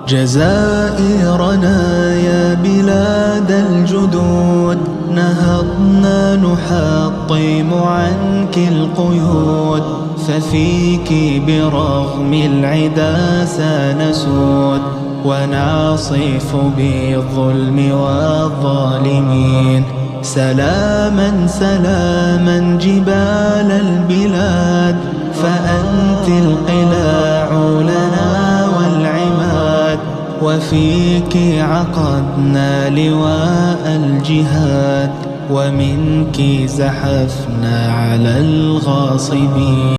جزائرنا يا بلاد الجدود، نهضنا نحطم عنك القيود، ففيك برغم العدا سنسود، ونعصف بالظلم والظالمين. سلاما سلاما جبال البلاد، فأنت القلاع لنا والعماد، وفيك عقدنا لواء الجهاد، ومنك زحفنا على الغاصبين.